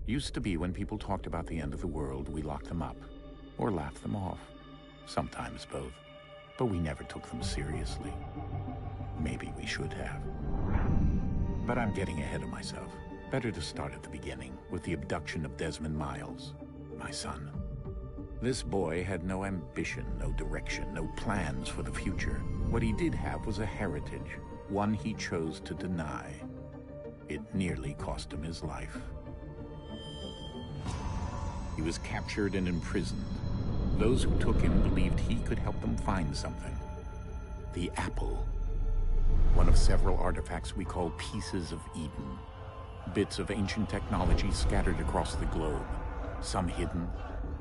Used to be when people talked about the end of the world, we locked them up. Or laughed them off. Sometimes both. But we never took them seriously. Maybe we should have. But I'm getting ahead of myself. Better to start at the beginning, with the abduction of Desmond Miles, my son. This boy had no ambition, no direction, no plans for the future. What he did have was a heritage, one he chose to deny. It nearly cost him his life. He was captured and imprisoned. Those who took him believed he could help them find something. The apple. One of several artifacts we call pieces of Eden. Bits of ancient technology scattered across the globe. Some hidden,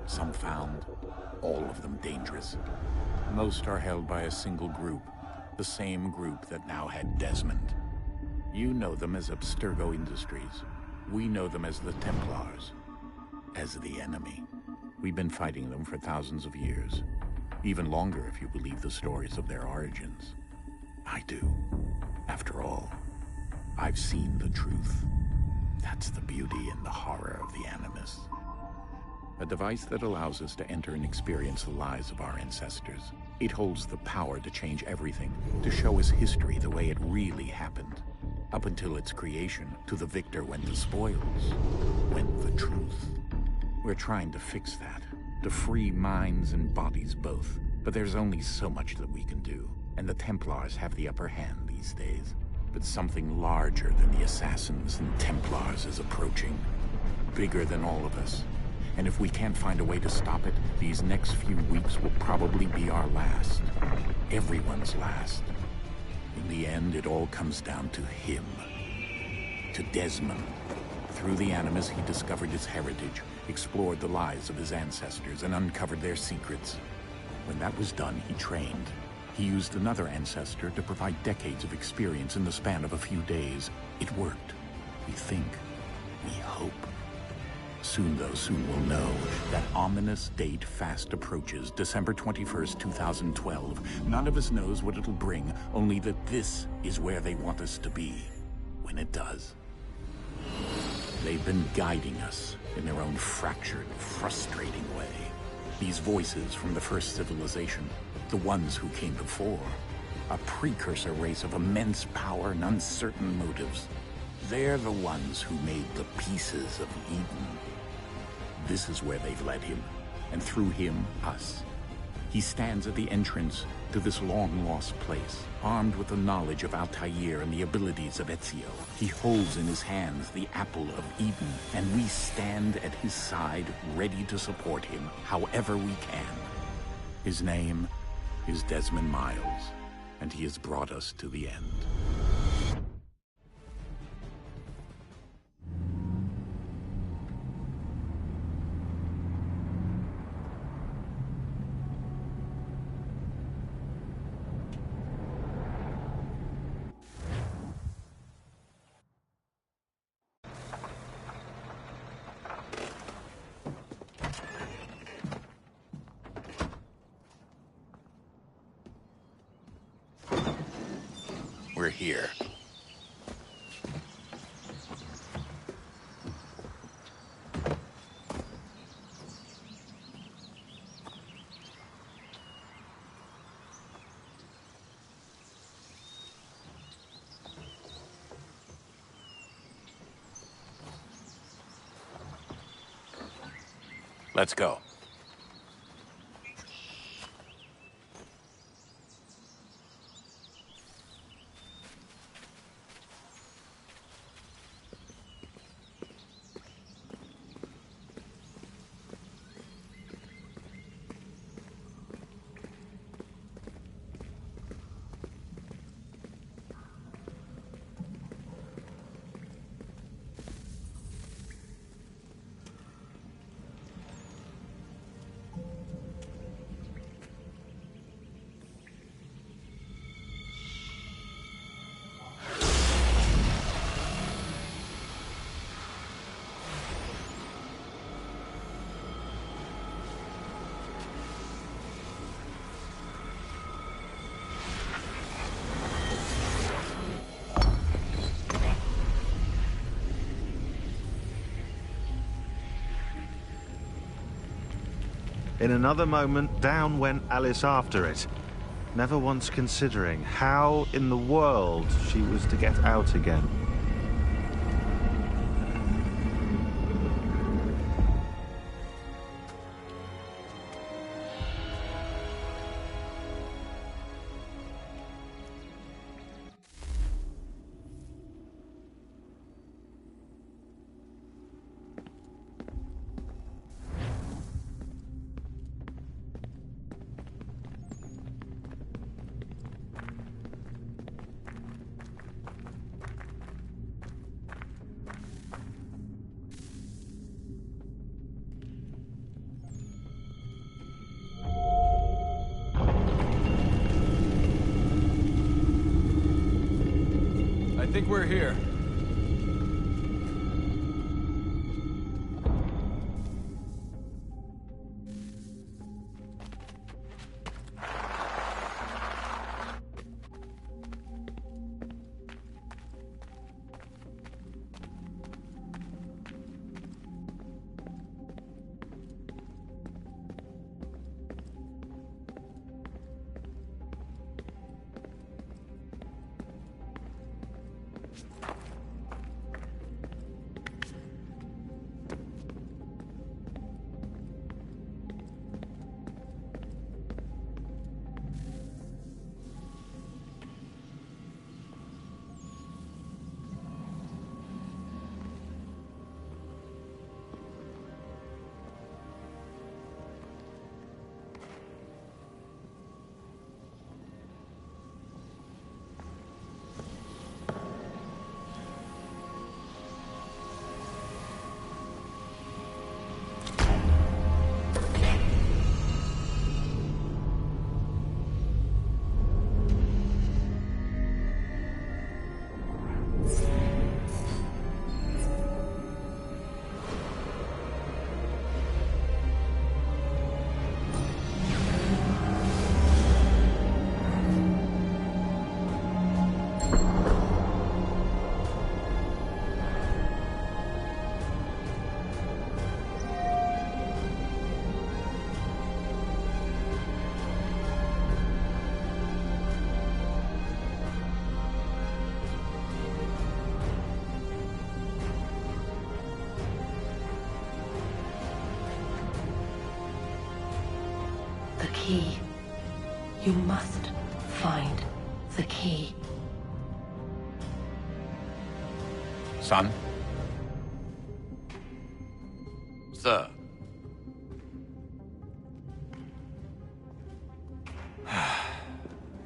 some found, all of them dangerous. Most are held by a single group, the same group that now had Desmond. You know them as Abstergo Industries. We know them as the Templars, as the enemy. We've been fighting them for thousands of years, even longer if you believe the stories of their origins. I do. After all, I've seen the truth. That's the beauty and the horror of the Animus. A device that allows us to enter and experience the lives of our ancestors. It holds the power to change everything, to show us history the way it really happened. Up until its creation, to the victor went the spoils, went the truth. We're trying to fix that, to free minds and bodies both. But there's only so much that we can do, and the Templars have the upper hand these days. But something larger than the Assassins and Templars is approaching, bigger than all of us. And if we can't find a way to stop it, these next few weeks will probably be our last. Everyone's last. In the end, it all comes down to him. To Desmond. Through the Animus, he discovered his heritage, explored the lives of his ancestors, and uncovered their secrets. When that was done, he trained. He used another ancestor to provide decades of experience in the span of a few days. It worked. We think. We hope. Soon, though, soon we'll know. That ominous date fast approaches, December 21st, 2012. None of us knows what it'll bring, only that this is where they want us to be, when it does. They've been guiding us in their own fractured, frustrating way. These voices from the first civilization, the ones who came before, a precursor race of immense power and uncertain motives. They're the ones who made the pieces of Eden. This is where they've led him, and through him, us. He stands at the entrance to this long-lost place, armed with the knowledge of Altair and the abilities of Ezio. He holds in his hands the apple of Eden, and we stand at his side, ready to support him however we can. His name is Desmond Miles, and he has brought us to the end. We're here. Let's go. In another moment, down went Alice after it, never once considering how in the world she was to get out again. I think we're here. The key. You must find the key. Son? Sir.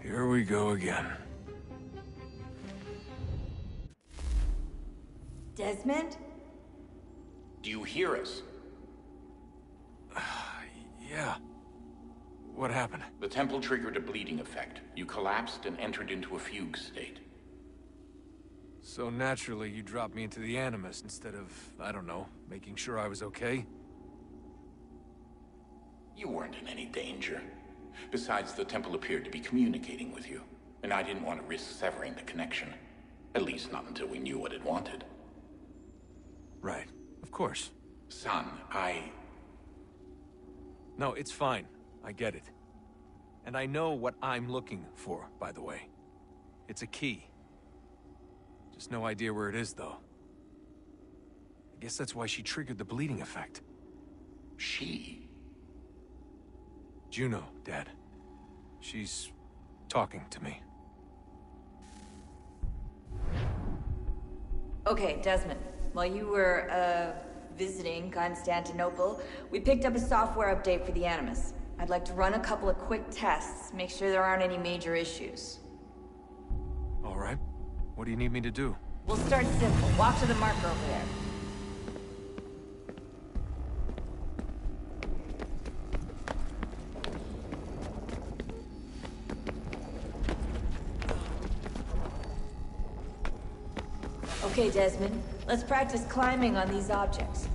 Here we go again. Desmond? Do you hear us? Yeah. What happened? The temple triggered a bleeding effect. You collapsed and entered into a fugue state. So naturally, you dropped me into the Animus instead of, I don't know, making sure I was okay? You weren't in any danger. Besides, the temple appeared to be communicating with you, and I didn't want to risk severing the connection. At least not until we knew what it wanted. Right. Of course. Son, No, it's fine. I get it. And I know what I'm looking for, by the way. It's a key. Just no idea where it is, though. I guess that's why she triggered the bleeding effect. She? Juno, Dad. She's talking to me. Okay, Desmond. While you were, visiting Constantinople, we picked up a software update for the Animus. I'd like to run a couple of quick tests, make sure there aren't any major issues. All right. What do you need me to do? We'll start simple. Walk to the marker over there. Okay, Desmond. Let's practice climbing on these objects.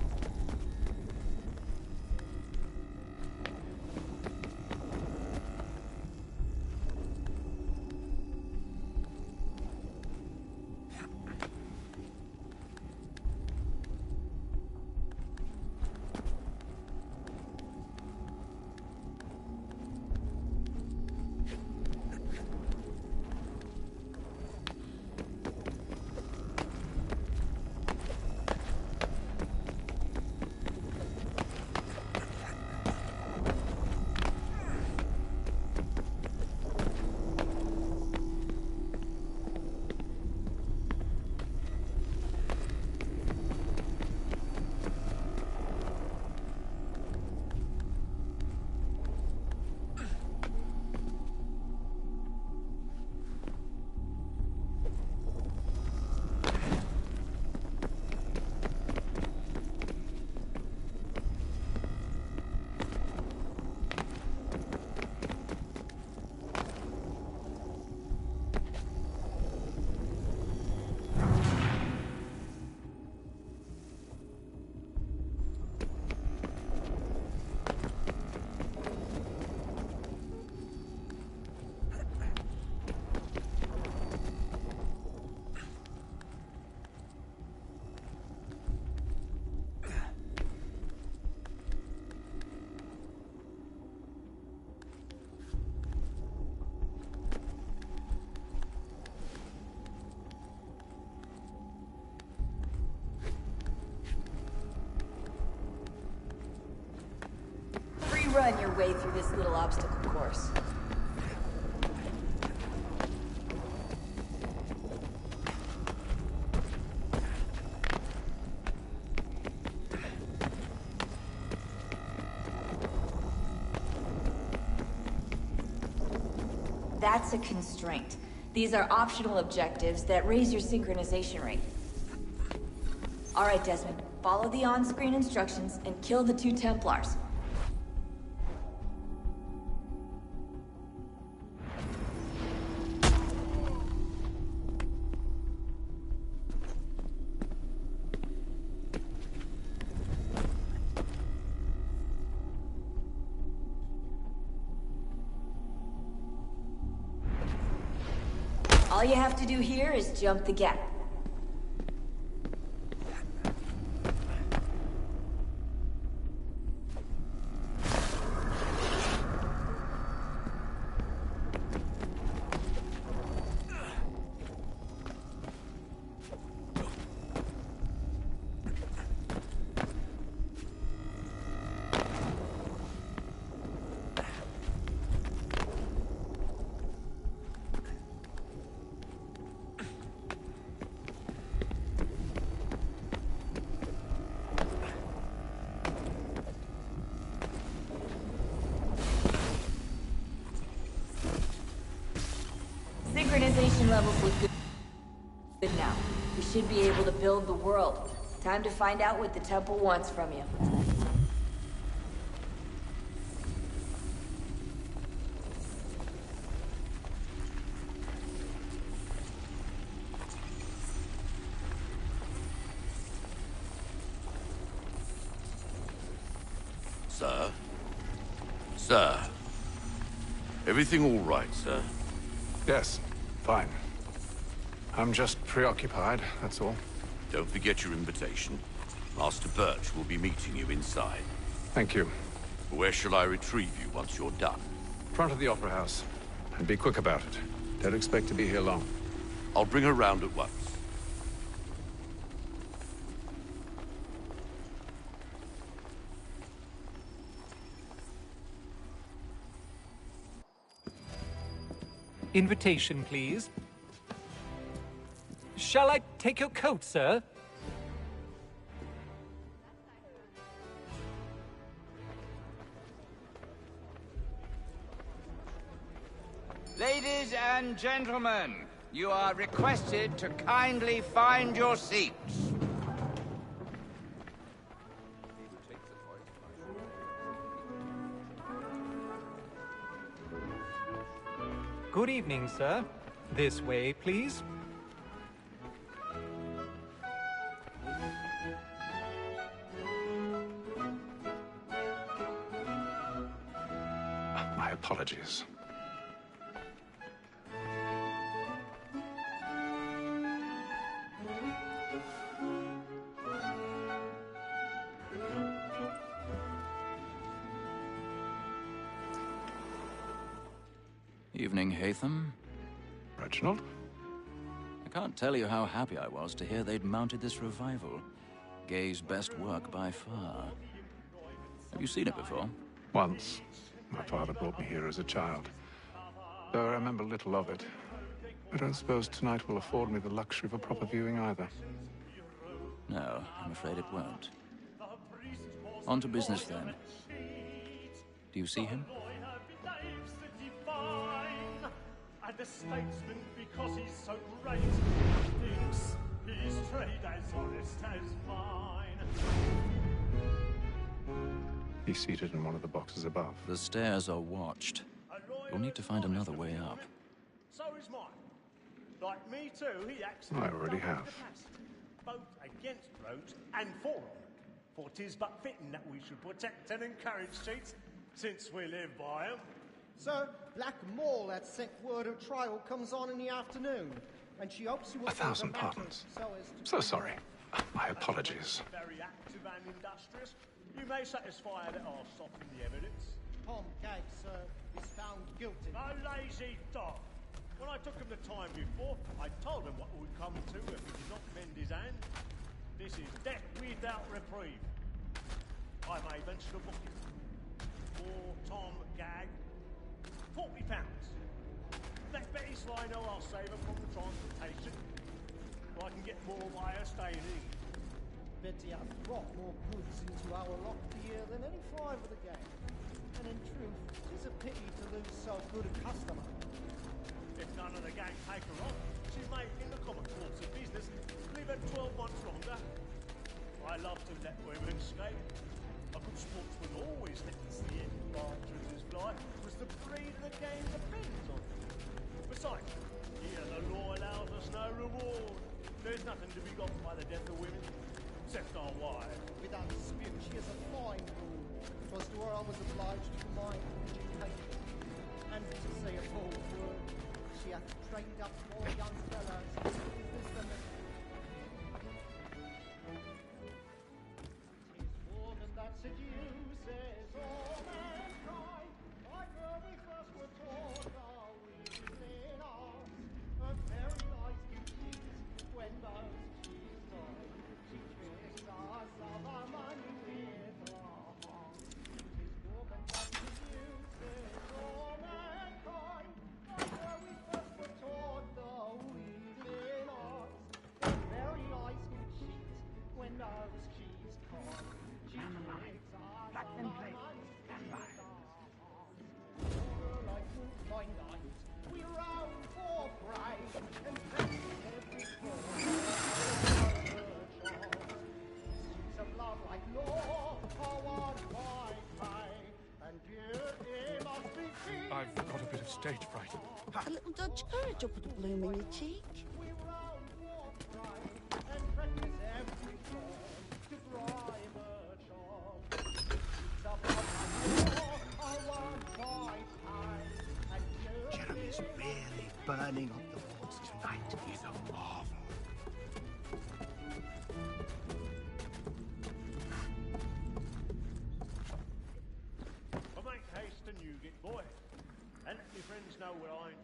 run your way through this little obstacle course. That's a constraint. These are optional objectives that raise your synchronization rate. Alright, Desmond. Follow the on-screen instructions and kill the 2 Templars. All you have to do here is jump the gap. Synchronization levels look good now. We should be able to build the world. Time to find out what the temple wants from you. Sir? Sir? Everything all right, sir? Yes, fine. I'm just preoccupied, that's all. Don't forget your invitation. Master Birch will be meeting you inside. Thank you. Where shall I retrieve you once you're done? Front of the Opera House. And be quick about it. Don't expect to be here long. I'll bring her round at once. Invitation, please. Shall I take your coat, sir? Ladies and gentlemen, you are requested to kindly find your seats. Good evening, sir. This way, please. My apologies. Evening, Hatham. Reginald? I can't tell you how happy I was to hear they'd mounted this revival. Gay's best work by far. Have you seen it before? Once. My father brought me here as a child. Though I remember little of it. I don't suppose tonight will afford me the luxury of a proper viewing either. No, I'm afraid it won't. On to business, then. Do you see him? The statesman, because he's so great, thinks his trade as honest as mine. He's seated in one of the boxes above. The stairs are watched. You'll need to find another way up. So is mine. Like me too, he acts I already have. both against roads and for them. For 'tis but fitting that we should protect and encourage cheats, since we live by 'em. Sir, Black Mall had sent word of trial comes on in the afternoon, and she hopes you will... 1,000 pardons. So sorry. My apologies. Very active and industrious. You may satisfy that I'll soften the evidence. Tom Cagg, sir, is found guilty. A lazy dog. When I took him the time before, I told him what would come to if he did not mend his hand. This is death without reprieve. I may venture to book him. for Tom Gag. £40. Let Betty Sly know I'll save her from the transportation. So I can get more by her staying in. Betty has brought more goods into our locked year than any five of the gang. And in truth, it's a pity to lose so good a customer. If none of the gang take her on, she may, in the common course of business, leave her 12 months longer. I love to let women skate. A good sportsman always let the see it partridges fly, because the breed of the game depends on it. Besides, here the law allows us no reward. There's nothing to be got by the death of women, except our wives. Without dispute, she is a fine rule. 'Twas to her I was obliged for my education. And to say a bold word, she hath trained up more young fellows in wisdom and that seduces all mankind. Like her we first were taught our weakling arts. Her very eyes give cheeks when those cheeks die. She tricks us of our money with her heart. 'Tis woman that seduces all mankind. Like her we first were taught the weakling arts. Her very eyes give cheeks when those cheeks die. Black and play. Stand by. Like blind eyes, we round for prey and face every Seas of love like law are won by pay, and duty must be seen. I've got a bit of stage fright. A little dodge courage up at the bloom in your cheek. We round for prey and practice every form to bribe a charm. Jeremy's really burning up the wards tonight. He's a marvel. But make haste and you get boy. And let your friends know where I am.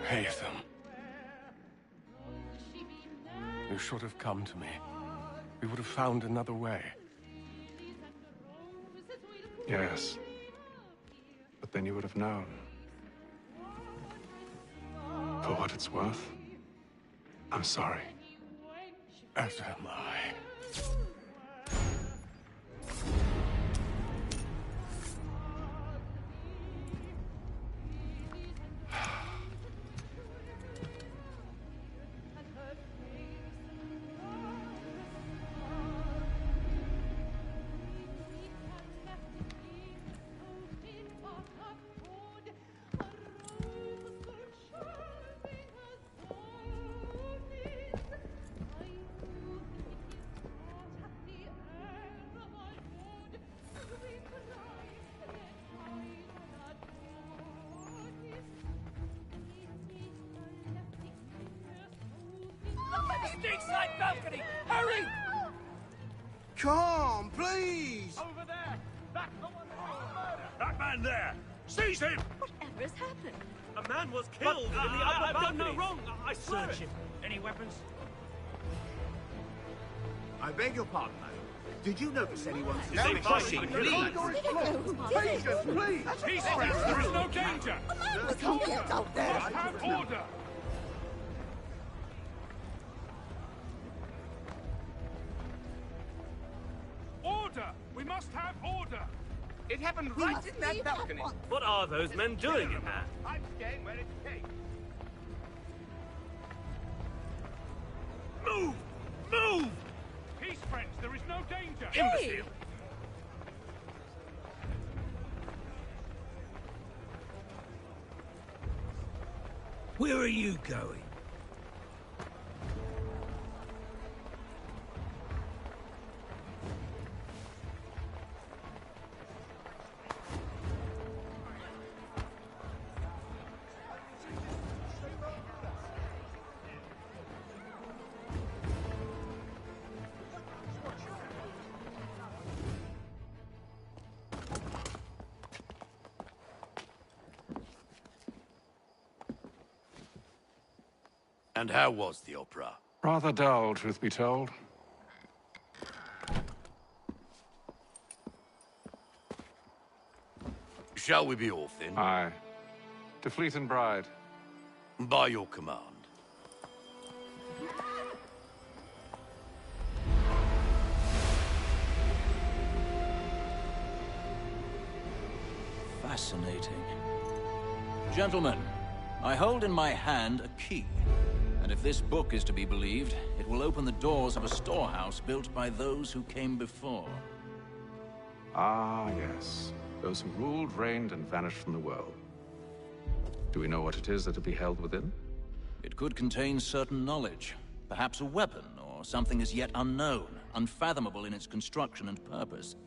Haytham. You should have come to me. We would have found another way. Yes. But then you would have known. For what it's worth, I'm sorry. As am I. Side balcony! Hurry! Come, please! Over there! That's the one who was murdered! That man there! Seize him! Whatever has happened? A man was killed in the upper balcony! I've done no wrong! I swear it! Any weapons? I beg your pardon, madam. Did you notice anyone? No, pushing, please! Patience, please! Peace, friends! There is no danger! A man was killed out there! Must have order! Order! We must have order! It happened right in that balcony! What are those men doing in there? I'm staying where it's safe. Move! Move! Peace, friends! There is no danger! Imbecile! Where are you going? And how was the opera? Rather dull, truth be told. Shall we be off then? Aye. To Fleet and Bride. By your command. Fascinating. Gentlemen, I hold in my hand a key. And if this book is to be believed, it will open the doors of a storehouse built by those who came before. Ah, yes. Those who ruled, reigned, and vanished from the world. Do we know what it is that will be held within? It could contain certain knowledge. Perhaps a weapon, or something as yet unknown, unfathomable in its construction and purpose.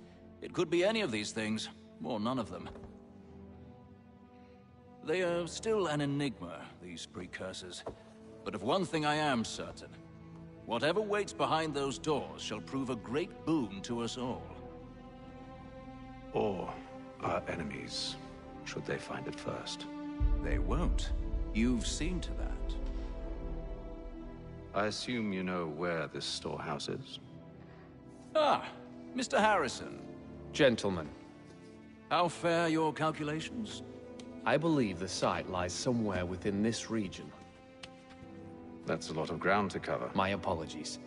It could be any of these things, or none of them. They are still an enigma, these precursors. But of one thing I am certain. Whatever waits behind those doors shall prove a great boon to us all. Or our enemies, should they find it first. They won't. You've seen to that. I assume you know where this storehouse is? Ah, Mr. Harrison. Gentlemen. How fare your calculations? I believe the site lies somewhere within this region. That's a lot of ground to cover. My apologies.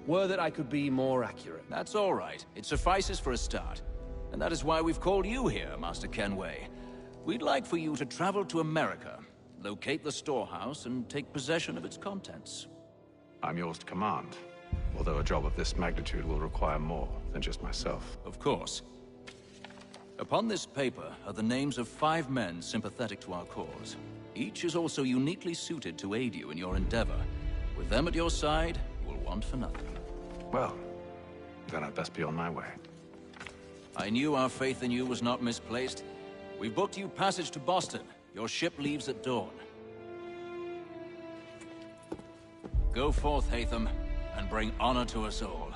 Were that I could be more accurate. That's all right. It suffices for a start. And that is why we've called you here, Master Kenway. We'd like for you to travel to America, locate the storehouse, and take possession of its contents. I'm yours to command, although a job of this magnitude will require more than just myself. Of course. Upon this paper are the names of 5 men sympathetic to our cause. Each is also uniquely suited to aid you in your endeavor. With them at your side, you will want for nothing. Well, then I'd best be on my way. I knew our faith in you was not misplaced. We've booked you passage to Boston. Your ship leaves at dawn. Go forth, Hatham, and bring honor to us all.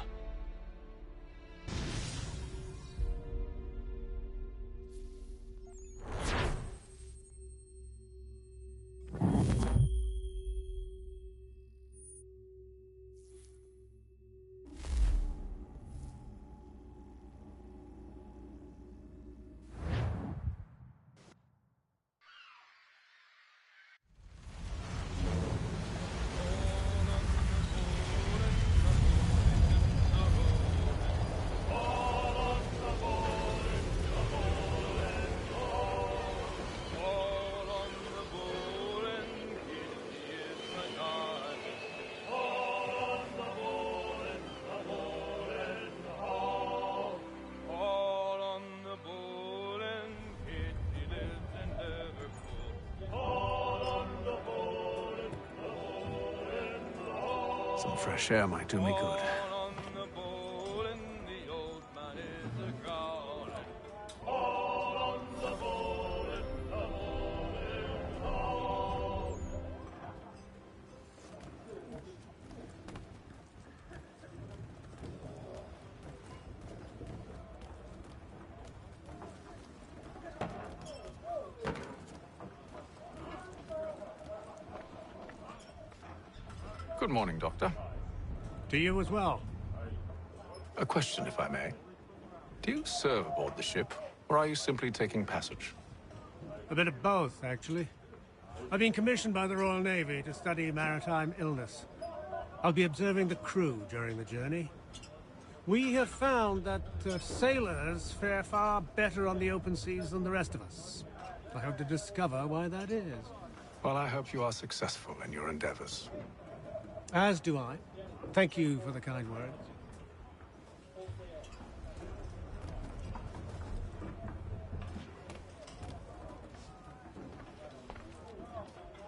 Some fresh air might do me good. Good morning, Doctor. To you as well. A question, if I may. Do you serve aboard the ship, or are you simply taking passage? A bit of both, actually. I've been commissioned by the Royal Navy to study maritime illness. I'll be observing the crew during the journey. We have found that sailors fare far better on the open seas than the rest of us. I hope to discover why that is. Well, I hope you are successful in your endeavors. As do I. Thank you for the kind words.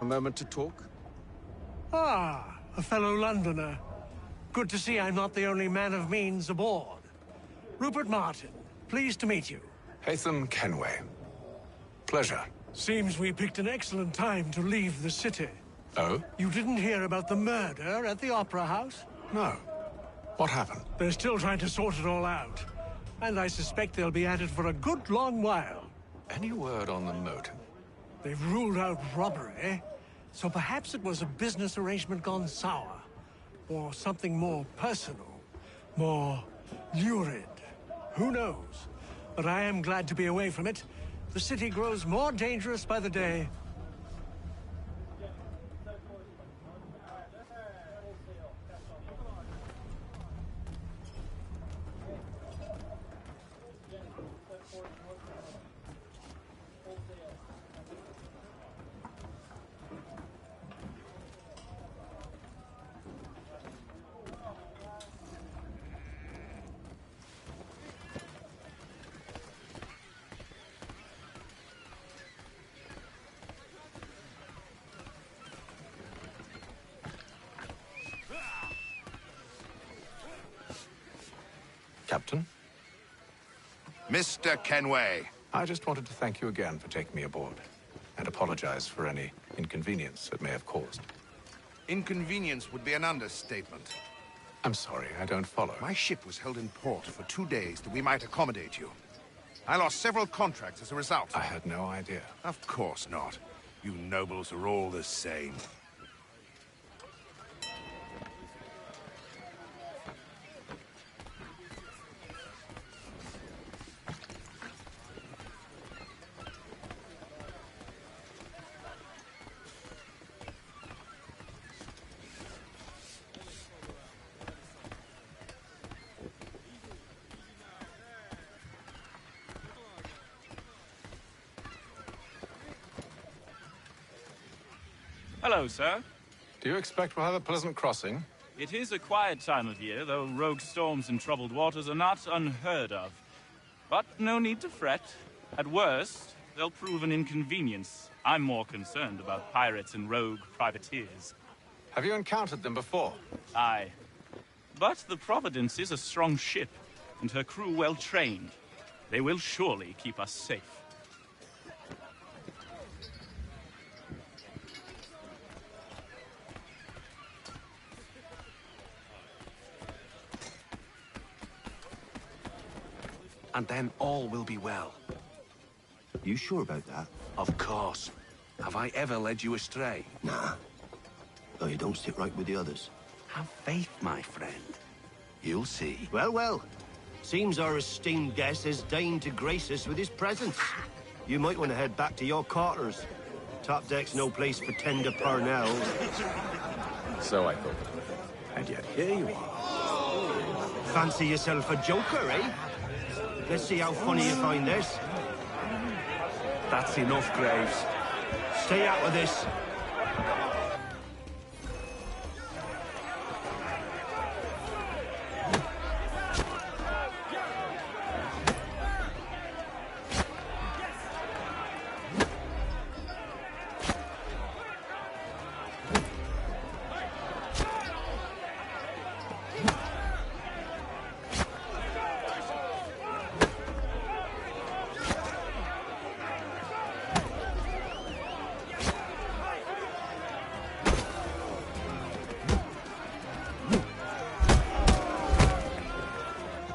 A moment to talk? Ah, a fellow Londoner. Good to see I'm not the only man of means aboard. Rupert Martin, pleased to meet you. Hatham Kenway. Pleasure. Seems we picked an excellent time to leave the city. Oh? You didn't hear about the murder at the Opera House? No. What happened? They're still trying to sort it all out. And I suspect they'll be at it for a good long while. Any word on the motive? They've ruled out robbery, So perhaps it was a business arrangement gone sour. Or something more personal. More lurid. Who knows? But I am glad to be away from it. The city grows more dangerous by the day. Captain? Mr. Kenway. I just wanted to thank you again for taking me aboard, and apologize for any inconvenience it may have caused. Inconvenience would be an understatement. I'm sorry, I don't follow. My ship was held in port for 2 days that we might accommodate you. I lost several contracts as a result. I had no idea. Of course not. You nobles are all the same. Hello, sir. Do you expect we'll have a pleasant crossing? It is a quiet time of year, though rogue storms and troubled waters are not unheard of. But no need to fret. At worst, they'll prove an inconvenience. I'm more concerned about pirates and rogue privateers. Have you encountered them before? Aye. But the Providence is a strong ship, and her crew well trained. They will surely keep us safe. And then all will be well. You sure about that? Of course. Have I ever led you astray? Nah. Though you don't stick right with the others. Have faith, my friend. You'll see. Well, well. Seems our esteemed guest has deigned to grace us with his presence. You might want to head back to your quarters. Top deck's no place for tender parnells. So I thought. And yet here you are. Fancy yourself a joker, eh? Let's see how funny you find this. That's enough, Graves. Stay out of this.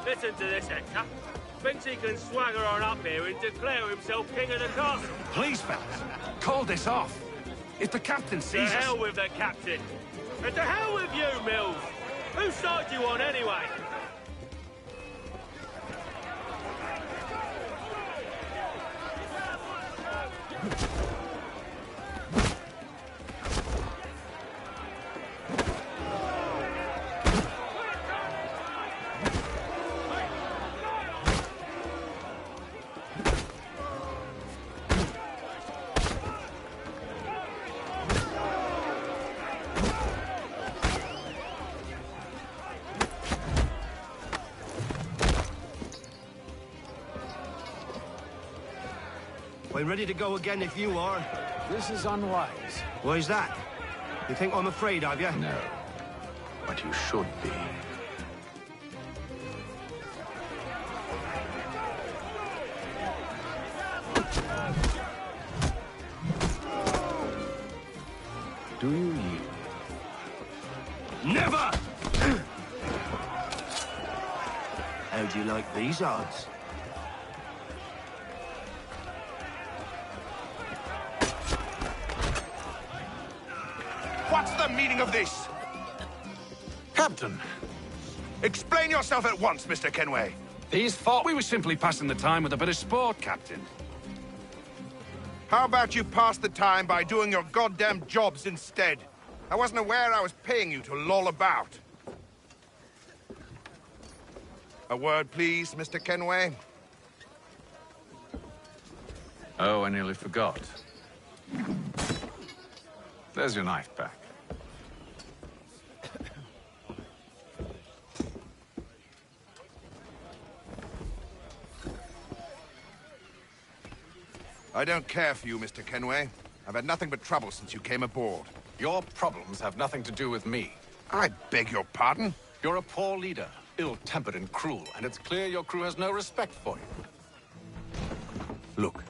Listen to this, Hector. Thinks he can swagger on up here and declare himself king of the castle. Please, fellas, call this off. If the captain To sees us... hell with the captain. And to hell with you, Mills. Whose side you on, anyway? We're ready to go again if you are. This is unwise. Why's that? You think I'm afraid of you? No. But you should be. Do you yield? Never! How do you like these odds? What's the meaning of this? Captain, Explain yourself at once, Mr. Kenway. these thought we were simply passing the time with a bit of sport, Captain. How about you pass the time by doing your goddamn jobs instead? I wasn't aware I was paying you to loll about. A word, please, Mr. Kenway. Oh, I nearly forgot. There's your knife back. I don't care for you, Mr. Kenway. I've had nothing but trouble since you came aboard. Your problems have nothing to do with me. I beg your pardon? You're a poor leader, ill-tempered and cruel, and it's clear your crew has no respect for you. Look,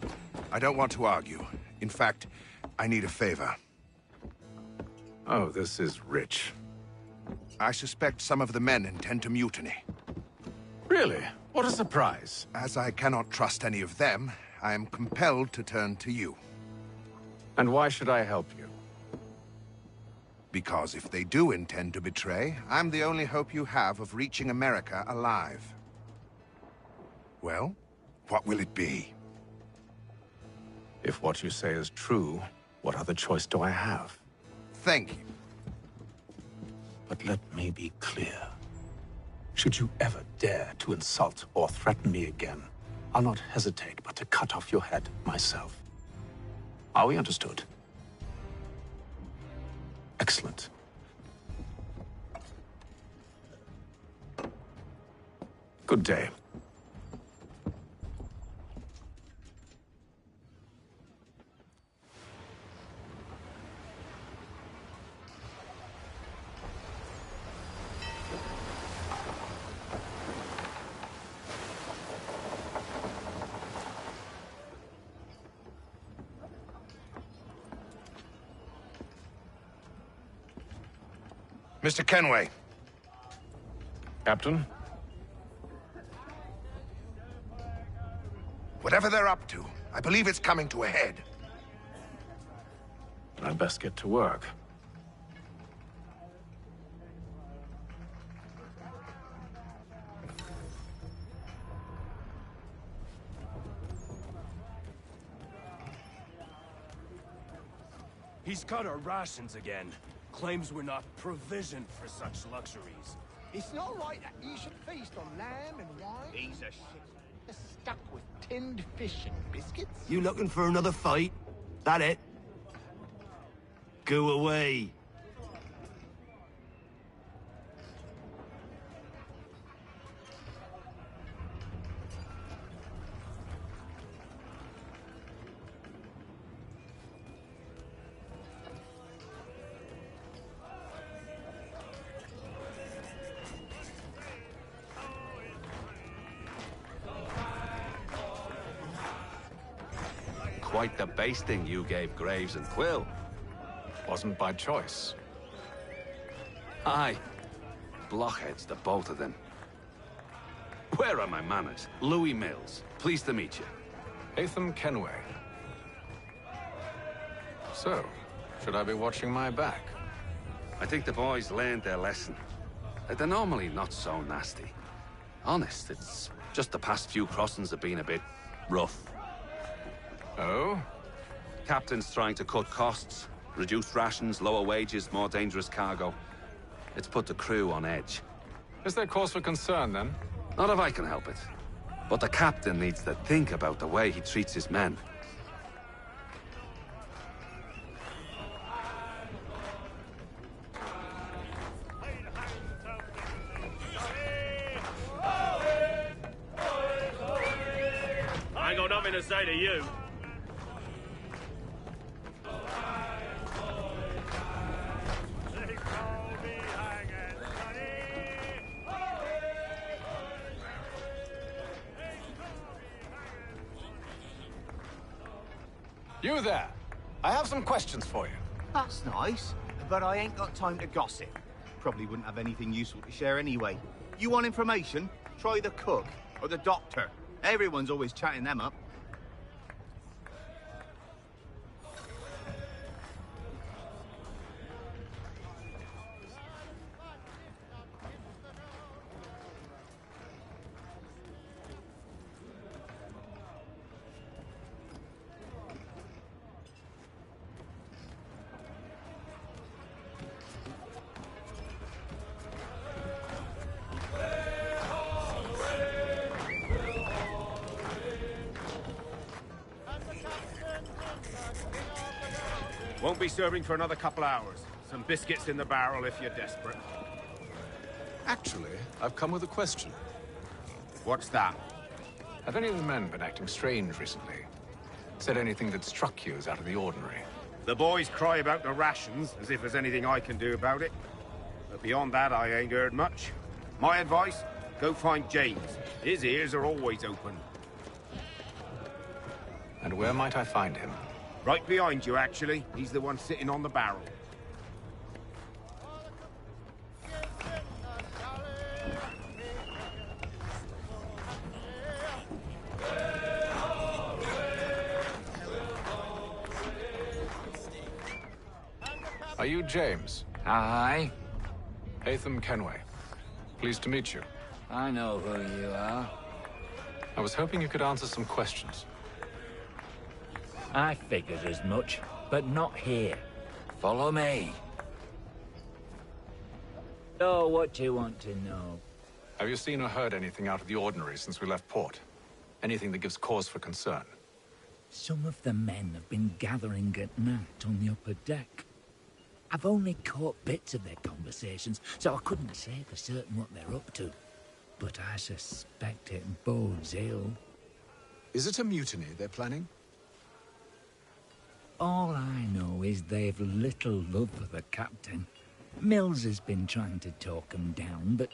I don't want to argue. In fact, I need a favor. Oh, this is rich. I suspect some of the men intend to mutiny. Really? What a surprise. As I cannot trust any of them, I am compelled to turn to you. And why should I help you? Because if they do intend to betray, I'm the only hope you have of reaching America alive. Well, what will it be? If what you say is true, what other choice do I have? Thank you. But let me be clear. Should you ever dare to insult or threaten me again, I'll not hesitate but to cut off your head myself. Are we understood? Excellent. Good day. Mr. Kenway. Captain? Whatever they're up to, I believe it's coming to a head. I'd best get to work. He's cut our rations again. Claims we're not provisioned for such luxuries. It's not right that you should feast on lamb and wine. He's a shit. Stuck with tinned fish and biscuits. You looking for another fight? That it? Go away. Quite the basting you gave Graves and Quill. Wasn't by choice. Aye. Blockheads, the both of them. Where are my manners? Louis Mills. Pleased to meet you. Hatham Kenway. So, should I be watching my back? I think the boys learned their lesson. They're normally not so nasty. Honest, it's just the past few crossings have been a bit rough. Oh? Captain's trying to cut costs. Reduce rations, lower wages, more dangerous cargo. It's put the crew on edge. Is there cause for concern, then? Not if I can help it. But the captain needs to think about the way he treats his men. I ain't got nothing to say to you. You there. I have some questions for you. That's nice, but I ain't got time to gossip. Probably wouldn't have anything useful to share anyway. You want information? Try the cook or the doctor. Everyone's always chatting them up. Won't be serving for another couple hours. Some biscuits in the barrel if you're desperate. Actually, I've come with a question. What's that? Have any of the men been acting strange recently? Said anything that struck you as out of the ordinary? The boys cry about the rations, as if there's anything I can do about it. But beyond that, I ain't heard much. My advice? Go find James. His ears are always open. And where might I find him? Right behind you, actually. He's the one sitting on the barrel. Are you James? Aye. Hatham Kenway. Pleased to meet you. I know who you are. I was hoping you could answer some questions. I figured as much, but not here. Follow me. So, what do you want to know? Have you seen or heard anything out of the ordinary since we left port? Anything that gives cause for concern? Some of the men have been gathering at night on the upper deck. I've only caught bits of their conversations, so I couldn't say for certain what they're up to. But I suspect it bodes ill. Is it a mutiny they're planning? All I know is they've little love for the captain. Mills has been trying to talk them down, but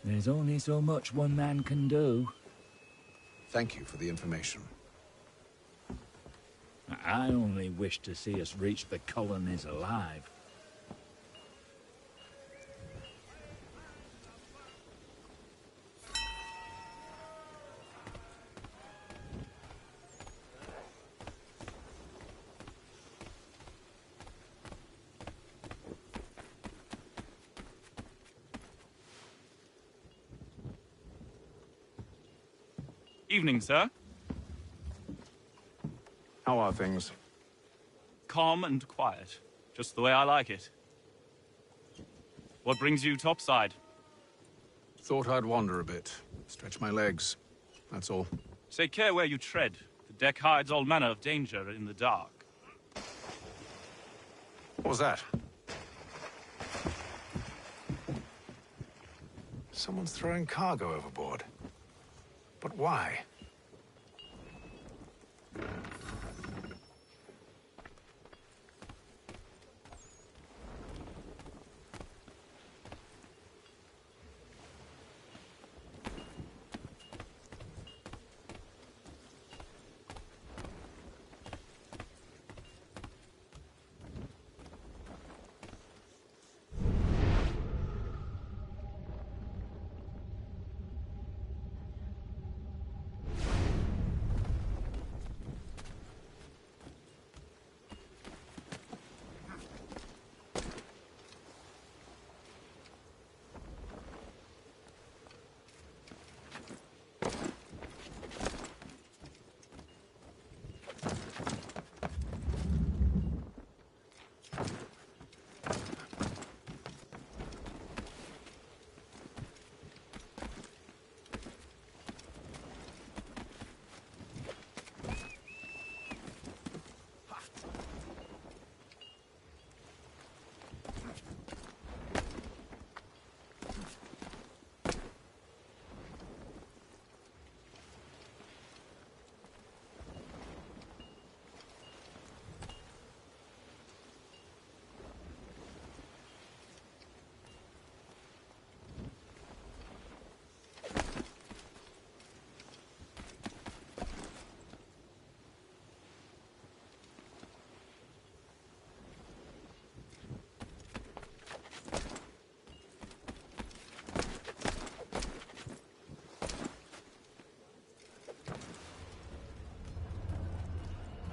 there's only so much one man can do. Thank you for the information. I only wish to see us reach the colonies alive. Evening, sir. How are things? Calm and quiet. Just the way I like it. What brings you topside? Thought I'd wander a bit. Stretch my legs. That's all. Take care where you tread. The deck hides all manner of danger in the dark. What was that? Someone's throwing cargo overboard. But why?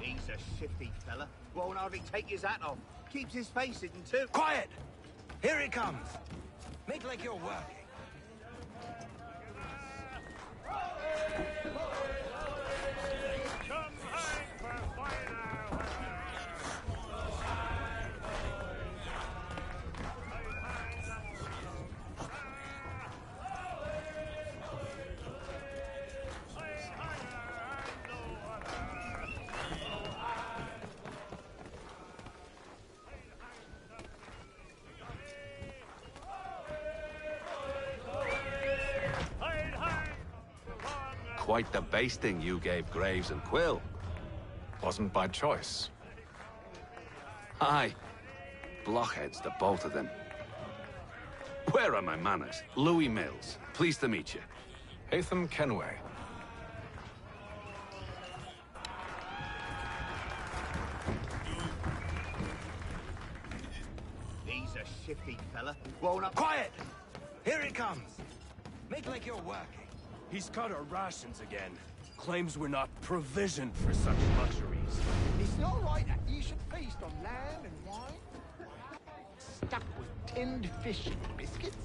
He's a shifty fella. Won't hardly take his hat off. Keeps his face hidden too. Quiet! Here he comes. Make like you're working. quite the basting you gave Graves and Quill. Wasn't by choice. Aye. Blockheads, the both of them. Where are my manners? Louis Mills. Pleased to meet you. Hatham Kenway. He's a shifty fella. Won't up. Quiet! Here he comes. Make like you're working. He's cut our rations again. Claims we're not provisioned for such luxuries. It's not right that you should feast on lamb and wine. Stuck with tinned fish and biscuits.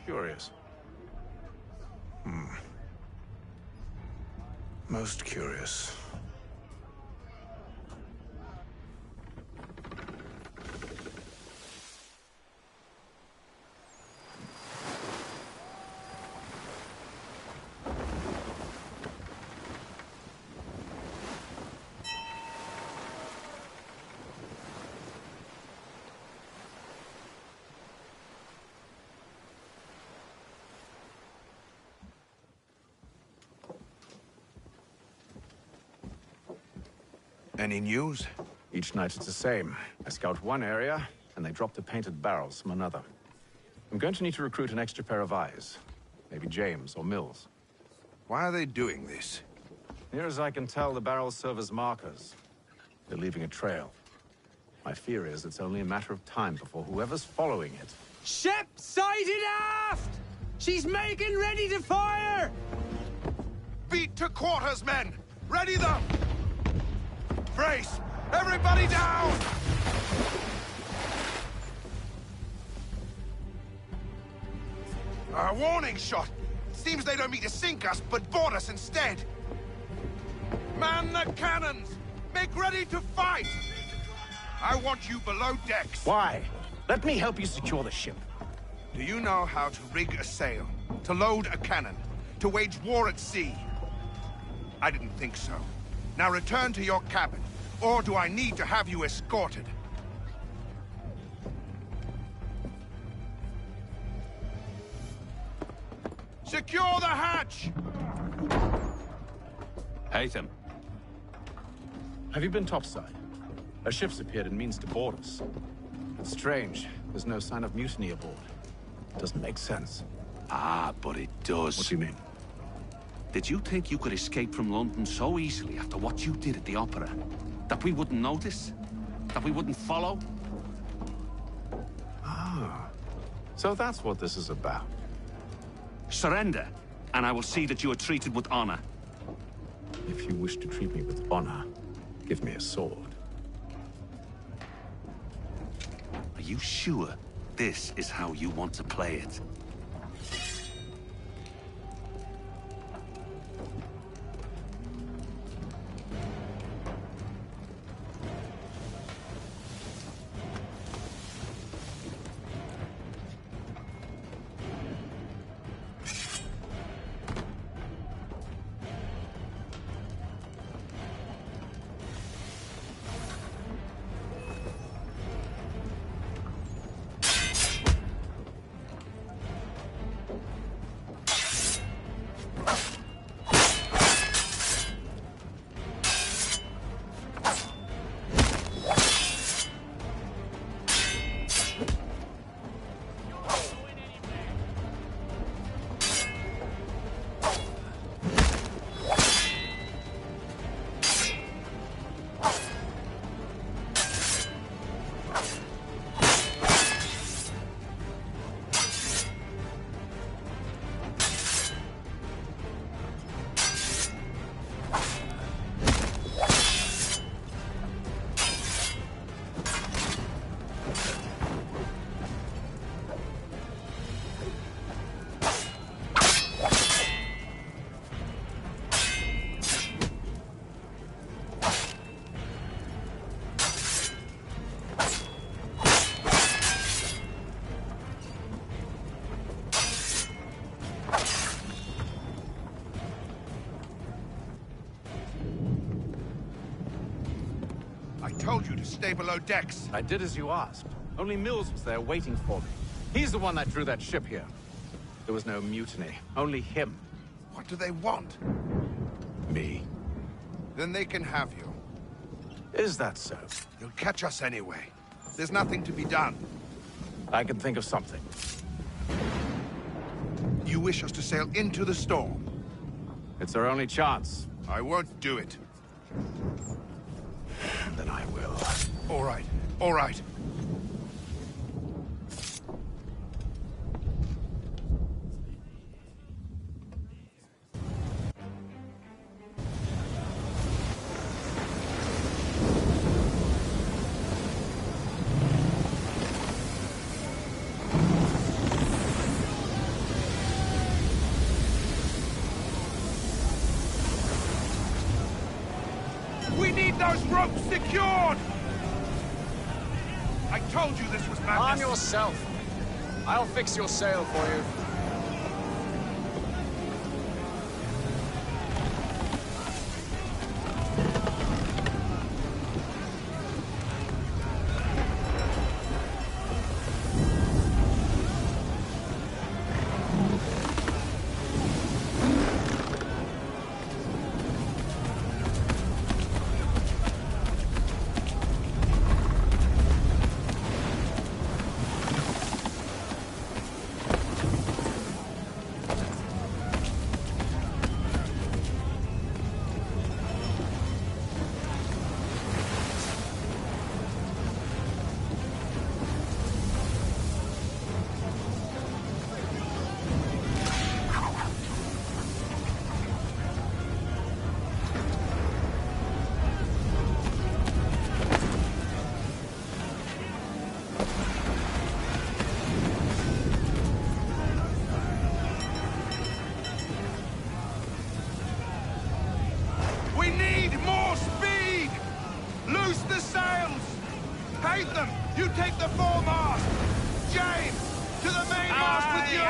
Curious. Most curious. Any news? Each night it's the same. I scout one area, and they drop the painted barrels from another. I'm going to need to recruit an extra pair of eyes. Maybe James or Mills. Why are they doing this? Near as I can tell, the barrels serve as markers. They're leaving a trail. My fear is it's only a matter of time before whoever's following it... Ship sighted aft! She's making ready to fire! Beat to quarters, men! Ready them! Brace! Everybody down! A warning shot! Seems they don't mean to sink us, but board us instead! Man the cannons! Make ready to fight! I want you below decks. Why? Let me help you secure the ship. Do you know how to rig a sail? To load a cannon? To wage war at sea? I didn't think so. Now return to your cabin, or do I need to have you escorted? Secure the hatch! Hatham. Have you been topside? A ship's appeared and means to board us. It's strange. There's no sign of mutiny aboard. Doesn't make sense. Ah, but it does. What do you mean? Did you think you could escape from London so easily after what you did at the opera? That we wouldn't notice? That we wouldn't follow? Ah. So that's what this is about. Surrender, and I will see that you are treated with honor. If you wish to treat me with honor, give me a sword. Are you sure this is how you want to play it? told you to stay below decks. I did as you asked. Only Mills was there waiting for me. He's the one that drew that ship here. There was no mutiny, only him. What do they want? Me. Then they can have you. Is that so? You'll catch us anyway. There's nothing to be done. I can think of something. You wish us to sail into the storm? It's our only chance. I won't do it. Then I will. All right, all right. We need those ropes secured! I told you this was madness. Arm yourself. I'll fix your sail for you. Hate them! You take the foremast! James! To the mainmast with you!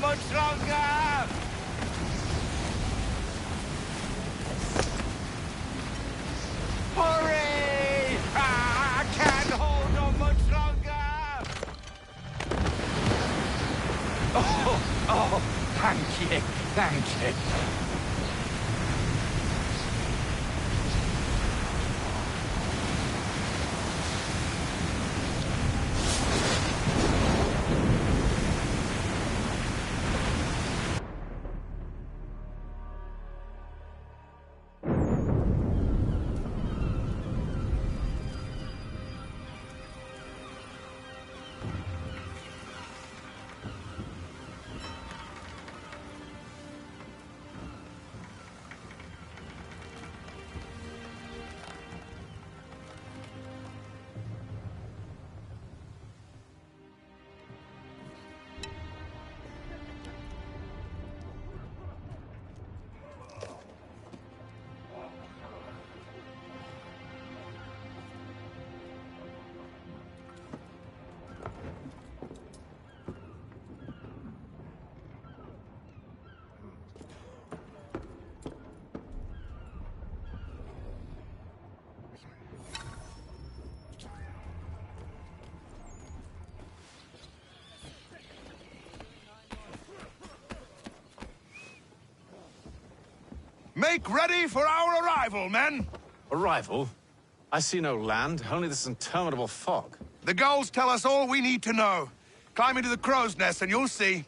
Much longer! Hurry! I can't hold on much longer! Oh, thank you, thank you. Make ready for our arrival, men! Arrival? I see no land, only this interminable fog. The gulls tell us all we need to know. Climb into the crow's nest and you'll see.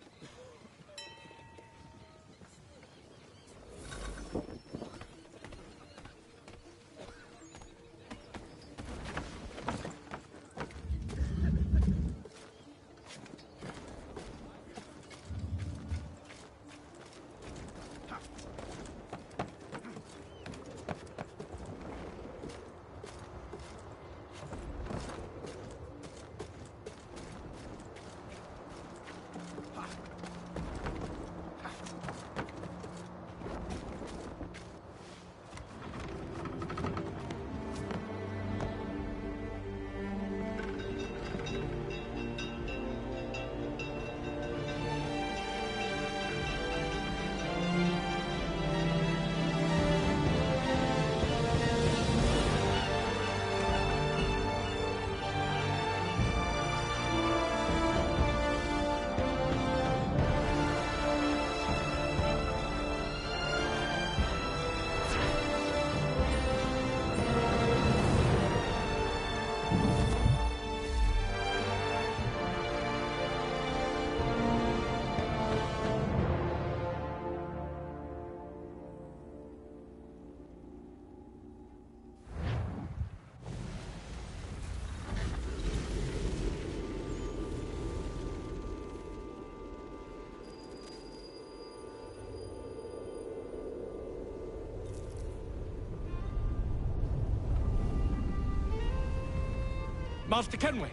Master Kenway!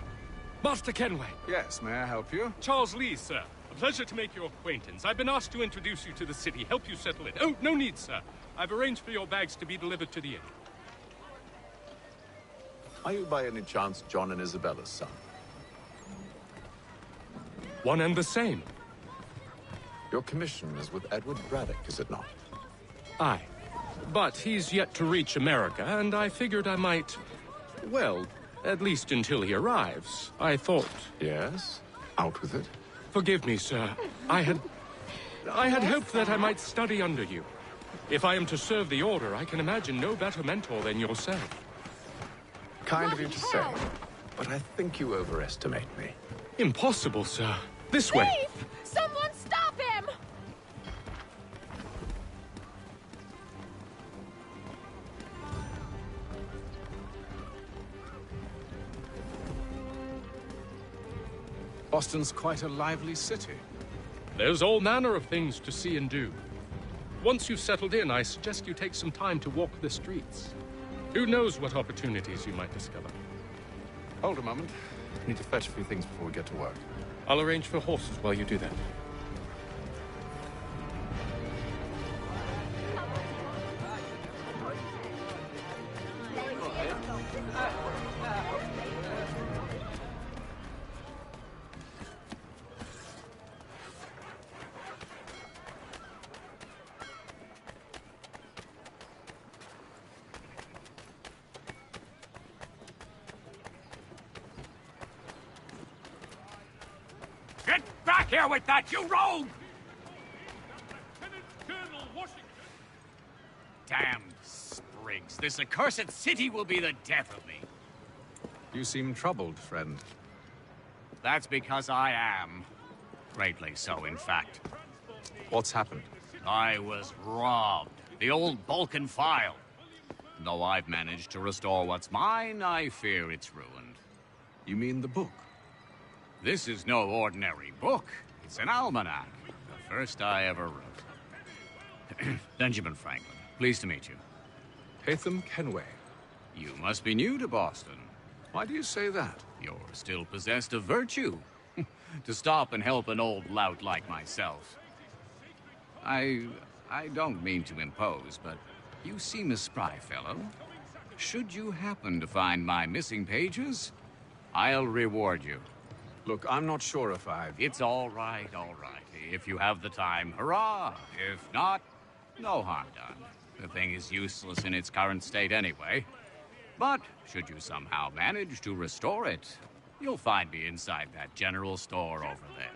Master Kenway! Yes, may I help you? Charles Lee, sir. A pleasure to make your acquaintance. I've been asked to introduce you to the city, help you settle in. Oh, no need, sir. I've arranged for your bags to be delivered to the inn. Are you by any chance John and Isabella's son? One and the same. Your commission is with Edward Braddock, is it not? Aye. But he's yet to reach America, and I figured I might... Well, at least until he arrives. I thought... Yes? Out with it. Forgive me, sir. I had hoped that I might study under you. If I am to serve the Order, I can imagine no better mentor than yourself. Kind of you to say, but I think you overestimate me. Impossible, sir. This way. Thief! Someone stop him! Boston's quite a lively city. There's all manner of things to see and do. Once you've settled in, I suggest you take some time to walk the streets. Who knows what opportunities you might discover. Hold a moment. I need to fetch a few things before we get to work. I'll arrange for horses while you do that. Get back here with that, you rogue! Damned sprigs. This accursed city will be the death of me. You seem troubled, friend. That's because I am. Greatly so, in fact. What's happened? I was robbed. The old Balkan file. Though I've managed to restore what's mine, I fear it's ruined. You mean the book? This is no ordinary book. It's an almanac. The first I ever wrote. Benjamin Franklin. Pleased to meet you. Hatham Kenway. You must be new to Boston. Why do you say that? You're still possessed of virtue. To stop and help an old lout like myself. I don't mean to impose, but you seem a spry fellow. Should you happen to find my missing pages, I'll reward you. Look, I'm not sure if I've... It's all right, all right. If you have the time, hurrah! If not, no harm done. The thing is useless in its current state anyway. But should you somehow manage to restore it, you'll find me inside that general store over there.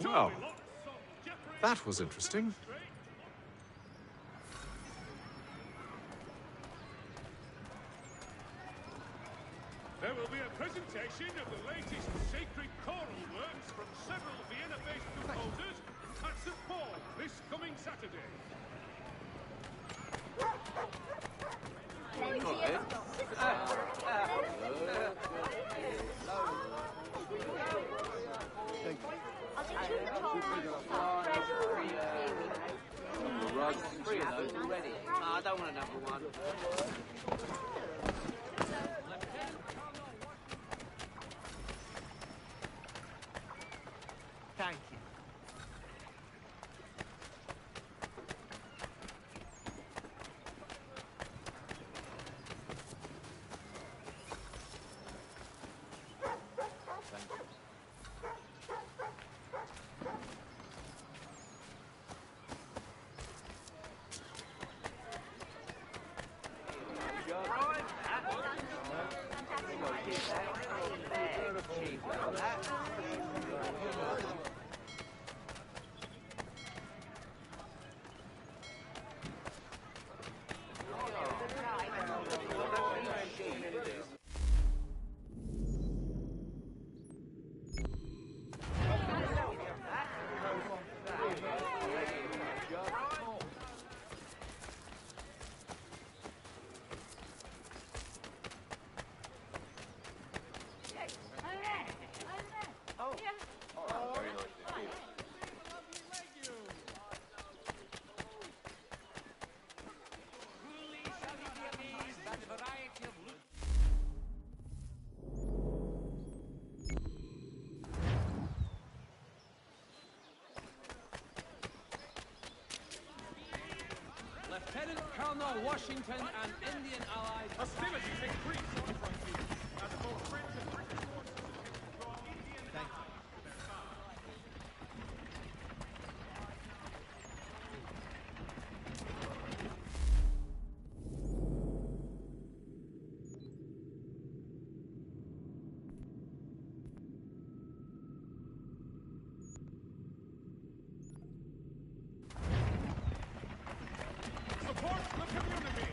Well, that was interesting. There will be a presentation of the latest sacred choral works from several Vienna-based composers at St. Paul this coming Saturday. Three of those already. I don't want another one. Thank you. all know Washington and Indian allies... Hostilities increase on the frontier as both French and British forces attempt to draw Indian allies to their side. Support the community!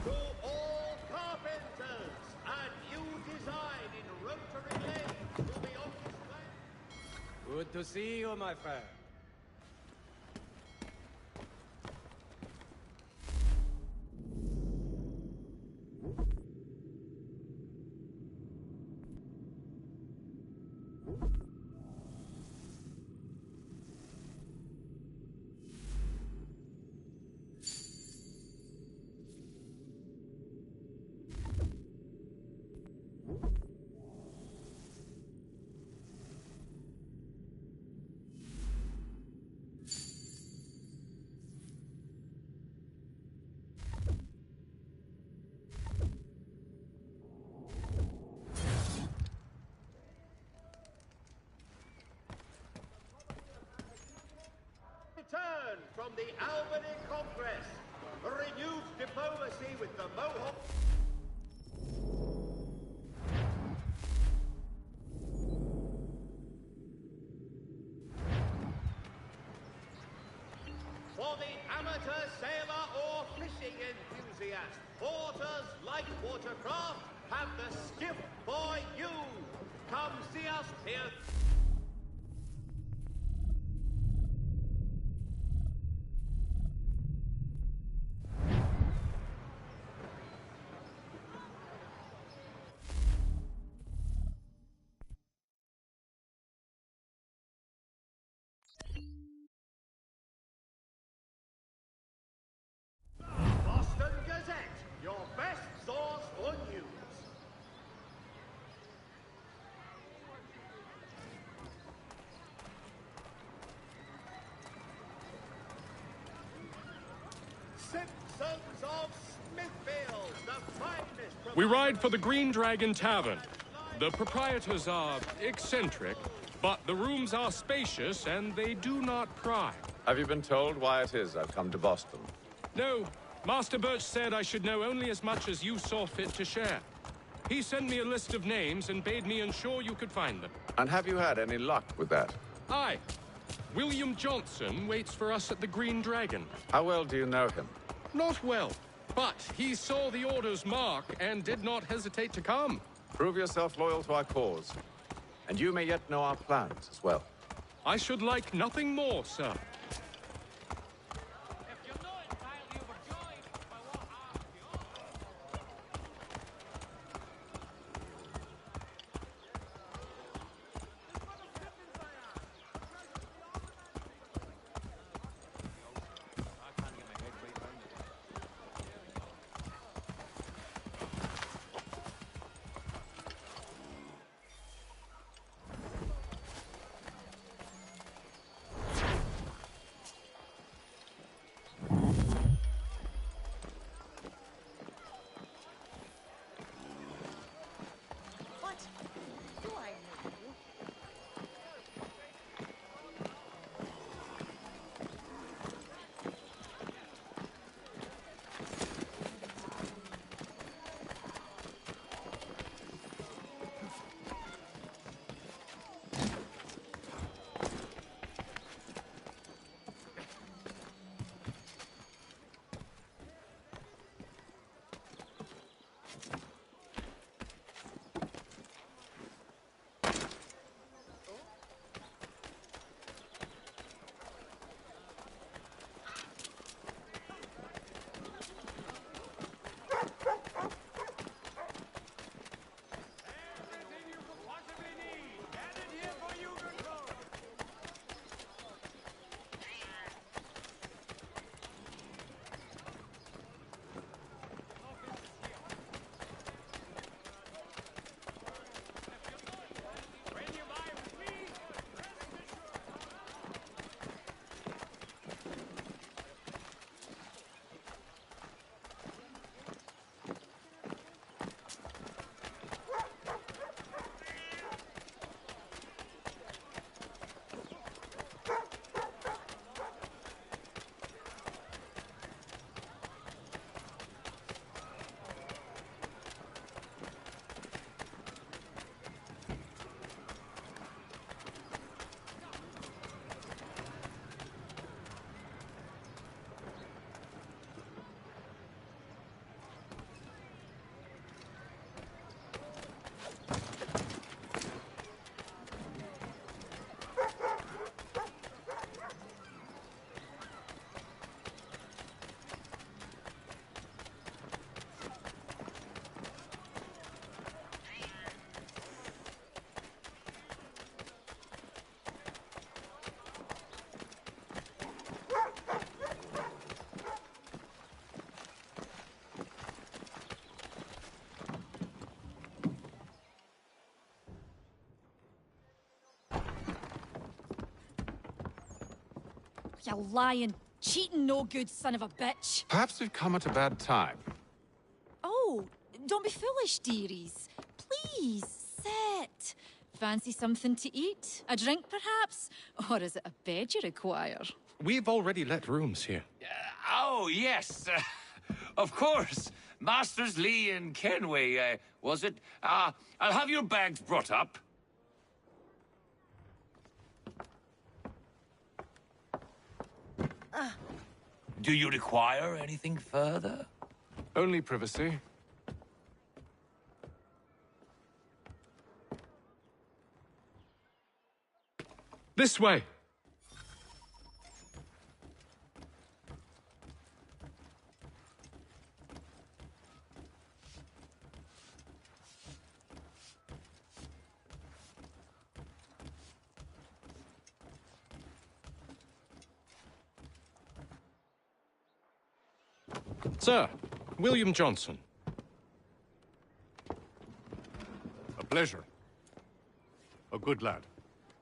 To all carpenters, a new design in rotary lathe will be on display. Good to see you, my friend. Return from the Albany Congress. A renewed diplomacy with the Mohawk. For the amateur sailor or fishing enthusiast, Porter's light watercraft have the skiff for you. Come see us here. Boston Gazette, your best source for news. Simpsons of Smithfield, the finest. We ride for the Green Dragon Tavern. The proprietors are eccentric, but the rooms are spacious and they do not pry. Have you been told why it is I've come to Boston? No, Master Birch said I should know only as much as you saw fit to share. He sent me a list of names and bade me ensure you could find them. And have you had any luck with that? Aye. William Johnson waits for us at the Green Dragon. How well do you know him? Not well, but he saw the order's mark and did not hesitate to come. Prove yourself loyal to our cause. And you may yet know our plans as well. I should like nothing more, sir. You lying, cheating, no good son of a bitch. Perhaps we've come at a bad time. Oh, don't be foolish, dearies. Please, sit. Fancy something to eat? A drink, perhaps? Or is it a bed you require? We've already let rooms here. Oh, yes. Of course. Masters Lee and Kenway, was it? I'll have your bags brought up. Do you require anything further? Only privacy. This way! Sir, William Johnson. A pleasure. A good lad,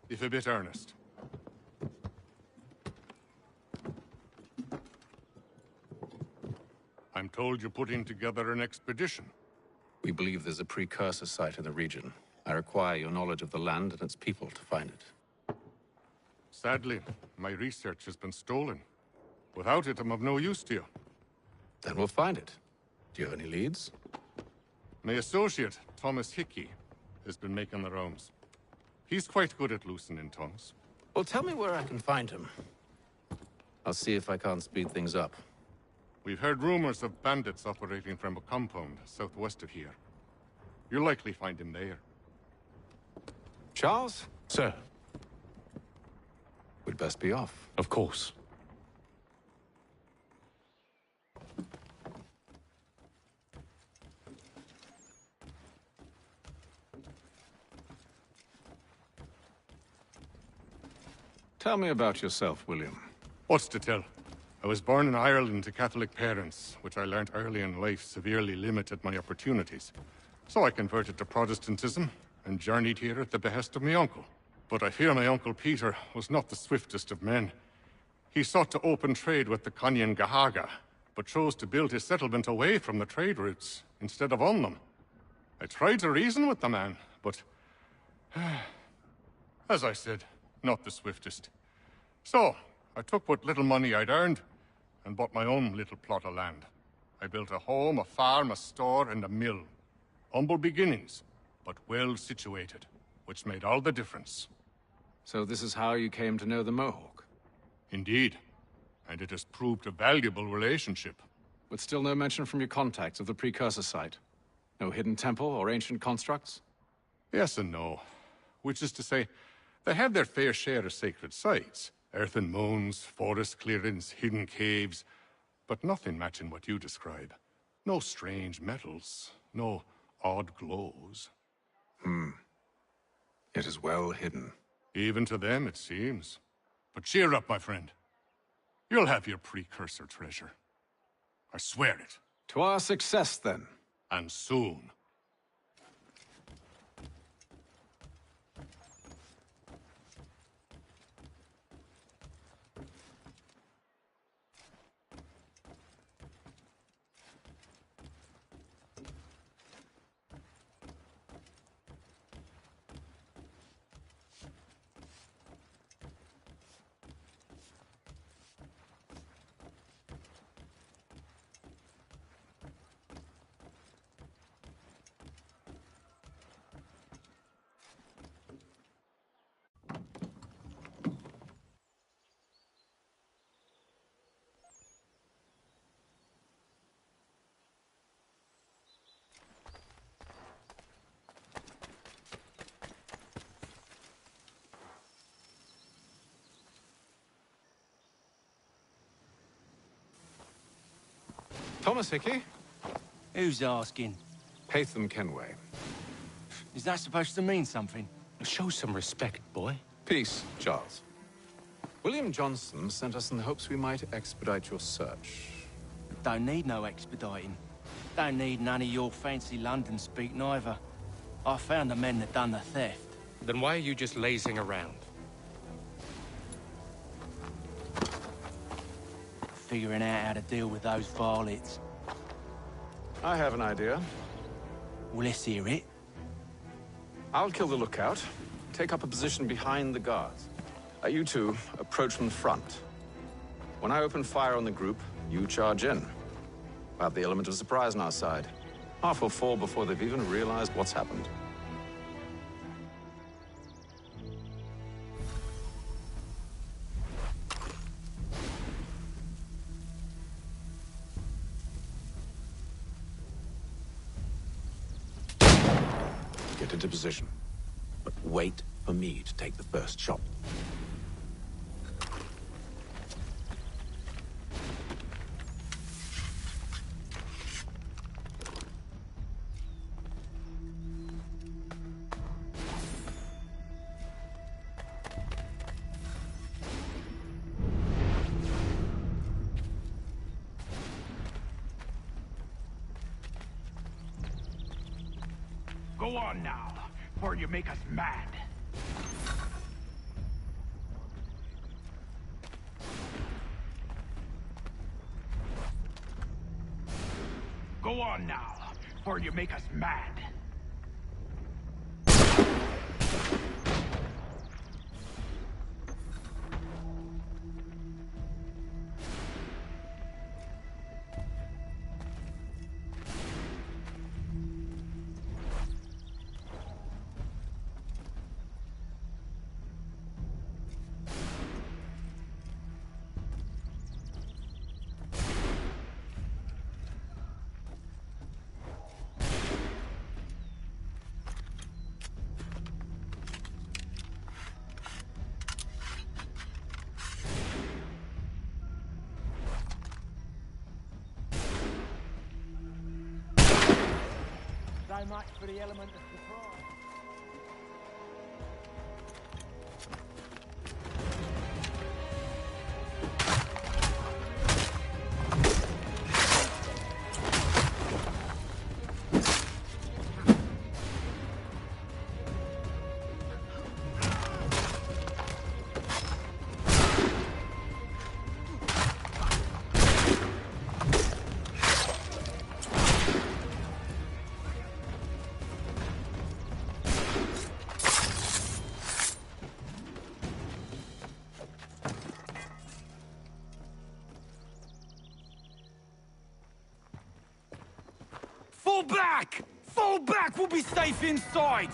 if a bit earnest. I'm told you're putting together an expedition. We believe there's a precursor site in the region. I require your knowledge of the land and its people to find it. Sadly, my research has been stolen. Without it, I'm of no use to you. Then we'll find it. Do you have any leads? My associate, Thomas Hickey, has been making the rounds. He's quite good at loosening tongues. Well, tell me where I can find him. I'll see if I can't speed things up. We've heard rumors of bandits operating from a compound southwest of here. You'll likely find him there. Charles? Sir. We'd best be off. Of course. Tell me about yourself, William. What's to tell? I was born in Ireland to Catholic parents, which I learnt early in life severely limited my opportunities. So I converted to Protestantism and journeyed here at the behest of my uncle. But I fear my uncle Peter was not the swiftest of men. He sought to open trade with the Conyan Gahaga, but chose to build his settlement away from the trade routes instead of on them. I tried to reason with the man, but as I said, not the swiftest. So, I took what little money I'd earned and bought my own little plot of land. I built a home, a farm, a store, and a mill. Humble beginnings, but well situated, which made all the difference. So this is how you came to know the Mohawk? Indeed. And it has proved a valuable relationship. But still no mention from your contacts of the precursor site? No hidden temple or ancient constructs? Yes and no. Which is to say, they have their fair share of sacred sites. Earthen mounds, forest clearings, hidden caves. But nothing matching what you describe. No strange metals, no odd glows. It is well hidden. Even to them, it seems. But cheer up, my friend. You'll have your precursor treasure. I swear it. To our success, then. And soon. Thomas Hickey? Who's asking? Haytham Kenway. Is that supposed to mean something? Show some respect, boy. Peace, Charles. William Johnson sent us in the hopes we might expedite your search. Don't need no expediting. Don't need none of your fancy London speak neither. I found the men that done the theft. Then why are you just lazing around? figuring out how to deal with those varlets. I have an idea. Well, let's hear it. I'll kill the lookout, take up a position behind the guards. You two approach from the front. When I open fire on the group, you charge in. We'll have the element of surprise on our side. Half will fall before they've even realized what's happened. Get into position. But wait for me to take the first shot. Go on now, before you make us mad. Go on now, before you make us mad. So much for the element of surprise. Fall back! Fall back! We'll be safe inside!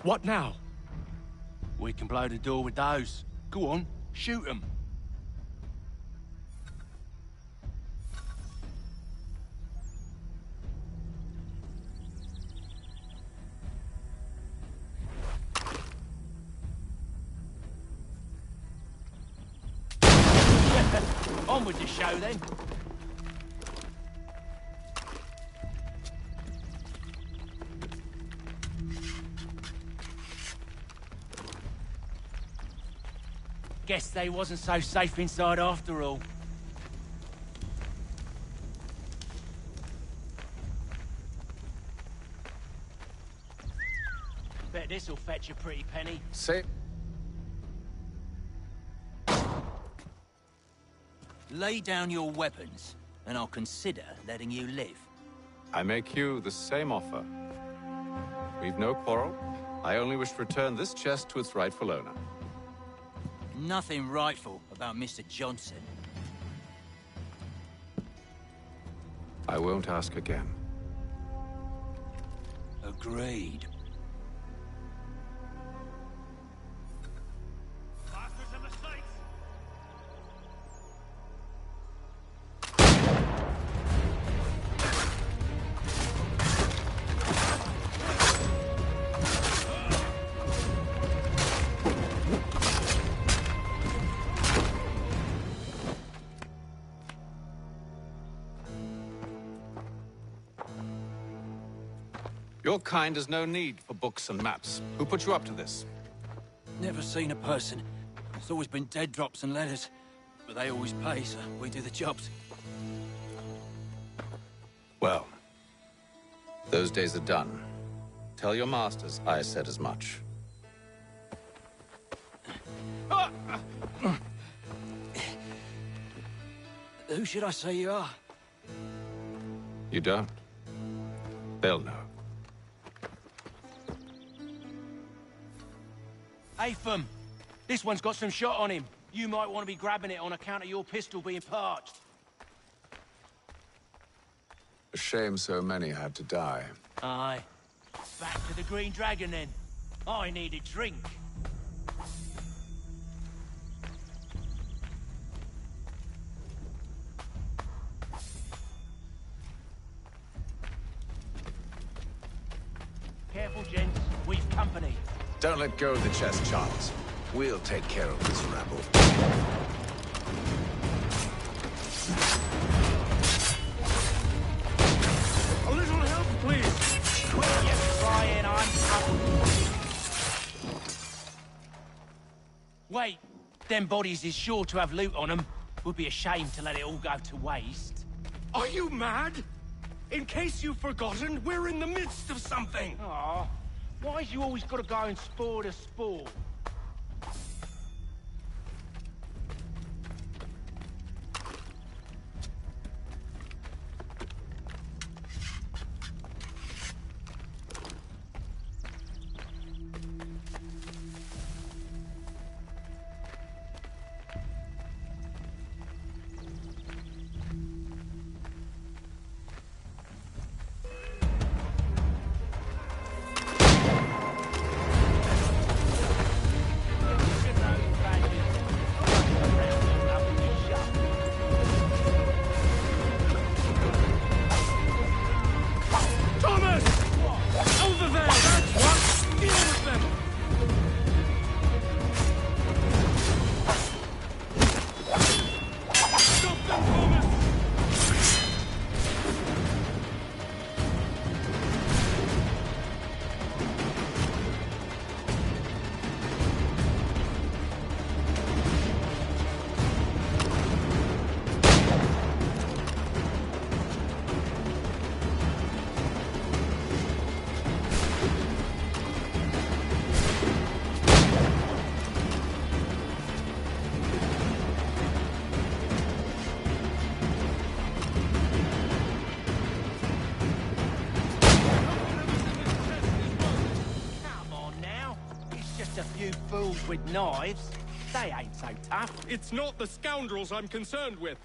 What now? We can blow the door with those. Go on, shoot them. On with the show, then. Guess they wasn't so safe inside after all. Bet this'll fetch a pretty penny. Say... Lay down your weapons, and I'll consider letting you live. I make you the same offer. We've no quarrel. I only wish to return this chest to its rightful owner. Nothing rightful about Mr. Johnson. I won't ask again. Agreed. Masters in the sights. Your kind has no need for books and maps. Who put you up to this? Never seen a person. It's always been dead drops and letters. But they always pay, so we do the jobs. Well, those days are done. Tell your masters I said as much. Who should I say you are? You don't? They'll know. Atham, this one's got some shot on him. You might want to be grabbing it on account of your pistol being parched. A shame so many had to die. Aye. Back to the Green Dragon, then. I need a drink. Careful, gents. We've company. Don't let go of the chest, Charles. We'll take care of this rabble. A little help, please. Quit your crying, Wait, them bodies is sure to have loot on them. Would be a shame to let it all go to waste. Are you mad? In case you've forgotten, we're in the midst of something. Aw, why's you always gotta go and spore the spore? Fools with knives. They ain't so tough. It's not the scoundrels I'm concerned with.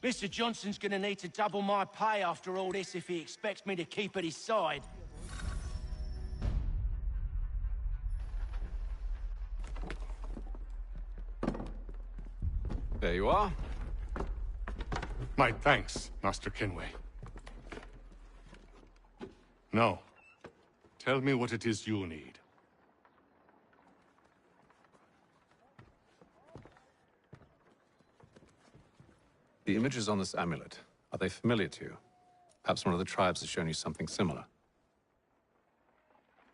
Mr. Johnson's gonna need to double my pay after all this if he expects me to keep at his side. There you are. My thanks, Master Kenway. Now, tell me what it is you need. The images on this amulet, are they familiar to you? Perhaps one of the tribes has shown you something similar.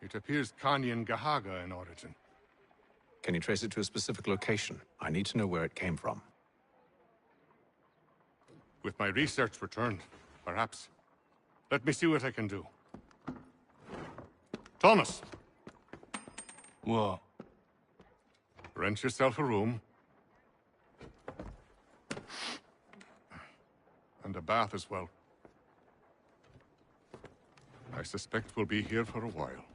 It appears Kanyan Gahaga in origin. Can you trace it to a specific location? I need to know where it came from. With my research returned, perhaps. Let me see what I can do. Thomas! What? Rent yourself a room. And a bath as well. I suspect we'll be here for a while.